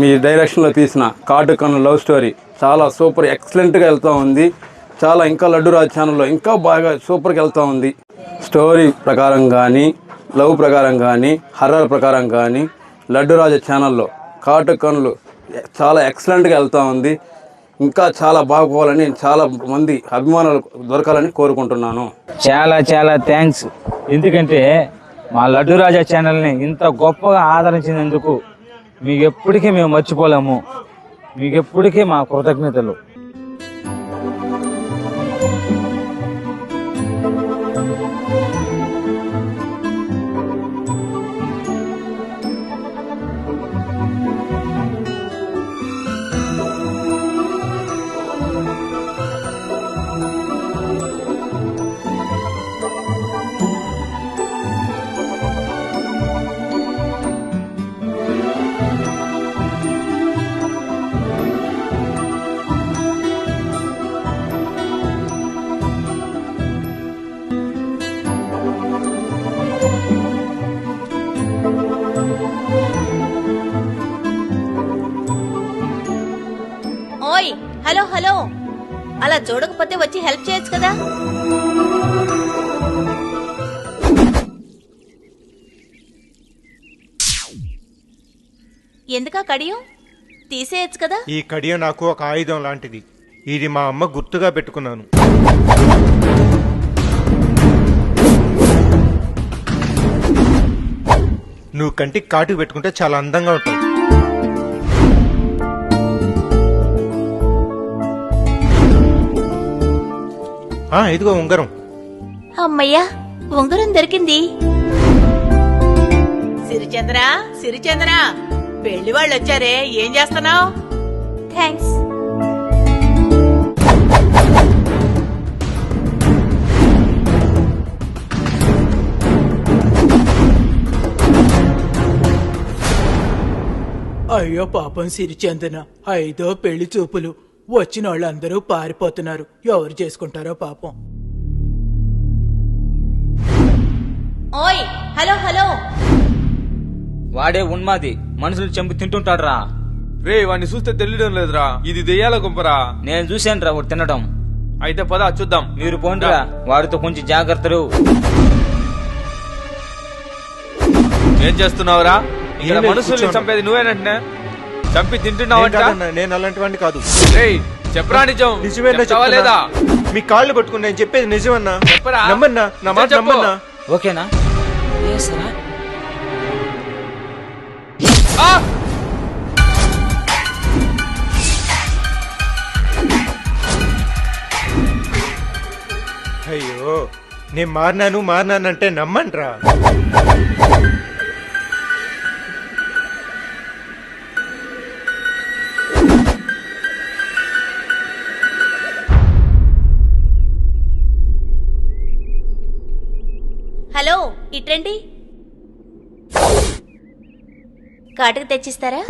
మీ డైరెక్షన్లో తీసిన కాటుకన్ను love story చాలా సూపర్ ఎక్సలెంట్గా వెళ్తూ ఉంది. చాలా ఇంకా లడ్డు రాజ్ ఛానల్లో ఇంకా బాగా సూపర్గా వెళ్తూ ఉంది. స్టోరీ ప్రకారం కానీ, లవ్ ప్రకారం కానీ, హర్రర్ ప్రకారం కానీ లడ్డు రాజ ఛానల్లో కాటుకన్నులు చాలా ఎక్సలెంట్గా వెళ్తూ ఉంది. ఇంకా చాలా బాగుపోవాలని, చాలా మంది అభిమానులు దొరకాలని కోరుకుంటున్నాను. చాలా చాలా థ్యాంక్స్. ఎందుకంటే మా లడ్డు రాజా ఛానల్ని ఇంత గొప్పగా ఆదరించినందుకు మీకు ఎప్పటికీ మేము మర్చిపోలేము. మీకు ఎప్పటికీ మా కృతజ్ఞతలు. ఓయ్ హలో హలో, అలా చూడకపోతే వచ్చి హెల్ప్ చేయొచ్చు కదా. ఎందుకా కడియం తీసేయచ్చు కదా. ఈ కడియం నాకు ఒక ఆయుధం లాంటిది. ఇది మా అమ్మ గుర్తుగా పెట్టుకున్నాను. నువ్వు కంటికి కాటుకు పెట్టుకుంటే చాలా అందంగా ఉంటావు. ఇదిగో ఉంగరం. అమ్మయ్యా, ఉంగరం దొరికింది. సిరిచంద్ర సిరిచంద్ర, పెళ్లి వాళ్ళు వచ్చారే, ఏం చేస్తున్నావు? థ్యాంక్స్. అయ్యో పాపం సిరిచందన, 5వ పెళ్లి చూపులు. వచ్చిన వాళ్ళందరూ పారిపోతున్నారు. ఎవరు చేసుకుంటారో పాపం. ఓయ్ హలో హలో, వాడే ఉన్మాది, మనుషులు చంపి తింటుంటాడు రా. రే, వాడిని చూస్తే తెలియడం లేదురా, ఇది దెయ్యాల గుంపరా. నేను చూశాను రా వాడు తినడం. అయితే పద చూద్దాం. మీరు పోండిరా, వాడితో కొంచెం జాగ్రత్తలు. ఏం చేస్తున్నావురా? ఇక్కడ ఏం లేదు, మనుషుల్ని కూర్చోండి. చంపేది నువ్వేనంటే చంపి తింటున్నావంట. నేను అలాంటి వాడిని కాదు. రేయ్, చెప్పరా నిజం? నిజమేనా చెప్తావా లేదా? మీ కాళ్ళు పట్టుకుని నేను చెప్పేది నిజమన్నా. చెప్పరా? నమ్మన్నా, నా మాట నిజం చెప్పు. నమ్మన్నా. ఓకేనా? ఏసరా? ఆ! అయ్యో, నేను మారినానంటే నమ్మండ్రా. హలో ఇట్రండి. కాటుకు తెచ్చిస్తారా?